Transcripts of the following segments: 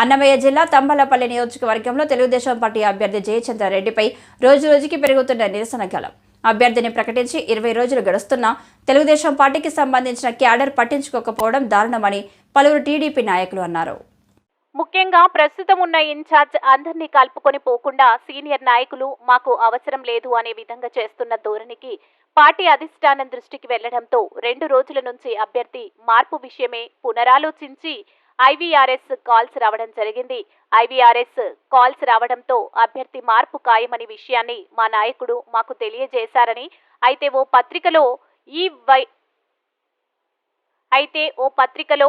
అన్నమయ్య జిల్లా తంబలపల్లి నియోజకవర్గంలో తెలుగుదేశం పార్టీ అభ్యర్థి జయచంద్రారెడ్డిపై రోజురోజుకి పెరుగుతున్న నిరసన గలం. అభ్యర్థిని ప్రకటించి 20 రోజులు గడుస్తున్నా తెలుగుదేశం పార్టీకి సంబంధించిన క్యాడర్ పట్టించుకోకపోవడం దారుణమని పలువురు టీడీపీ నాయకులు అన్నారు. ముఖ్యంగా ప్రస్తుతం ఉన్న ఇన్ఛార్జ్ అందరినీ కలుపుకొని పోకుండా సీనియర్ నాయకులు మాకు అవసరం లేదు అనే విధంగా చేస్తున్న ధోరణికి పార్టీ అధిష్టానం దృష్టికి వెళ్లడంతో 2 రోజుల నుంచి అభ్యర్థి మార్పు విషయమే పునరాలోచించి ఐవీఆర్ఎస్ కాల్స్ రావడం జరిగింది. ఐవీఆర్ఎస్ కాల్స్ రావడంతో అభ్యర్థి మార్పు ఖాయమని విషయాన్ని మా నాయకుడు మాకు తెలియజేశారని, అయితే ఓ పత్రికలో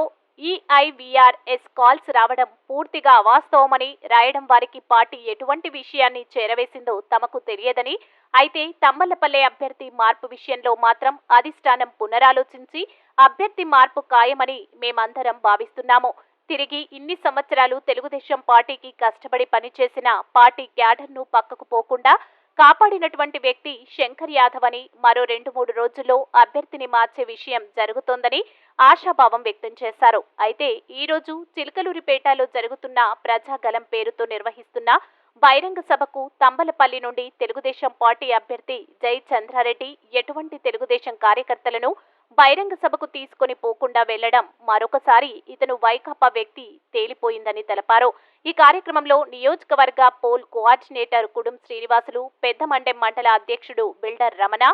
ఈఐవీఆర్ఎస్ కాల్స్ రావడం పూర్తిగా అవాస్తవమని రాయడం వారికి పార్టీ ఎటువంటి విషయాన్ని చేరవేసిందో తమకు తెలియదని, అయితే తమ్మలపల్లె అభ్యర్థి మార్పు విషయంలో మాత్రం అధిష్టానం పునరాలోచించి అభ్యర్థి మార్పు ఖాయమని మేమందరం భావిస్తున్నాము. తిరిగి ఇన్ని సంవత్సరాలు తెలుగుదేశం పార్టీకి కష్టపడి పనిచేసిన పార్టీ క్యాడర్ను పక్కకు పోకుండా కాపాడినటువంటి వ్యక్తి శంకర్ యాదవ్ అని మరో 2-3 రోజుల్లో అభ్యర్థిని మార్చే విషయం జరుగుతోందని ఆశాభావం వ్యక్తం చేశారు. అయితే ఈ రోజు చిలకలూరిపేటలో జరుగుతున్న ప్రజాగలం పేరుతో నిర్వహిస్తున్న బహిరంగ సభకు తంబలపల్లి నుండి తెలుగుదేశం పార్టీ అభ్యర్థి జయచంద్రారెడ్డి ఎటువంటి తెలుగుదేశం కార్యకర్తలను బహిరంగ సభకు తీసుకొని పోకుండా వెళ్లడం మరొకసారి ఇతను వైకాపా వ్యక్తి తేలిపోయిందని తెలిపారు. ఈ కార్యక్రమంలో నియోజకవర్గ పోల్ కోఆర్డినేటర్ కుడుం శ్రీనివాసులు, పెద్దమండెం మండల అధ్యక్షుడు builder Ramana,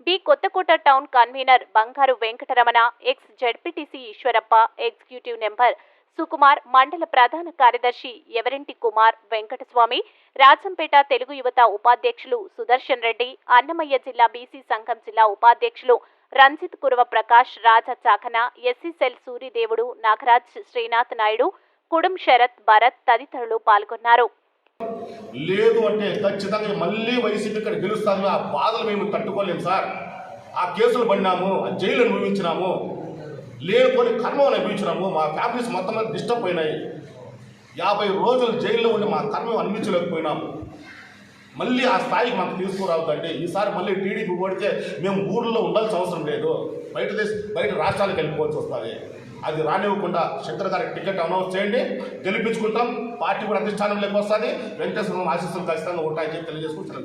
B Kothakota town convener Bangaru Venkataramana, ex ZPTC Eshwarappa, executive member Sukumar, మండల ప్రధాన కార్యదర్శి ఎవరింటి కుమార్, వెంకటస్వామి, రాజంపేట తెలుగు యువత ఉపాధ్యక్షులు సుదర్శన్ రెడ్డి, అన్నమయ్య జిల్లా బీసీ సంఘం జిల్లా ఉపాధ్యక్షులు రంజిత్ కురవ ప్రకాష్, రాజా చాకన, ఎస్సీ సెల్ సూరిదేవుడు, నాగరాజ్, శ్రీనాథ్ నాయుడు, కుడుం శరత్, భరత్ తదితరులు పాల్గొన్నారు. లేదు అంటే ఖచ్చితంగా మళ్ళీ వైసీపీ ఇక్కడ గెలుస్తాము. ఆ బాధలు మేము తట్టుకోలేము సార్. ఆ కేసులు పడినాము, ఆ జైలు అనుభవించినాము, లేకపోతే కర్మ అనుభవించినాము. మా ఫ్యామిలీస్ మొత్తం డిస్టర్బ్ అయినాయి. 50 రోజులు జైల్లో ఉండి మా కర్మ అనిపించలేకపోయినాము. మళ్ళీ ఆ స్థాయికి మాకు తీసుకురావద్దండి. ఈసారి మళ్ళీ టీడీపీ ఓడితే మేము ఊర్లో ఉండాల్సిన అవసరం లేదు, బయట రాష్ట్రాలకు వెళ్ళిపోవాల్సి వస్తుంది. అది రానివ్వకుండా శంకర్ గారికి టికెట్ అనౌన్స్ చేయండి, గెలిపించుకుంటాం. పార్టీ కూడా అధిష్టానంలోకి వస్తుంది. వెంకటేశ్వర ఆశీస్సులు ఖచ్చితంగా ఉంటాయని చెప్పి తెలియజేసుకుంటున్నాం.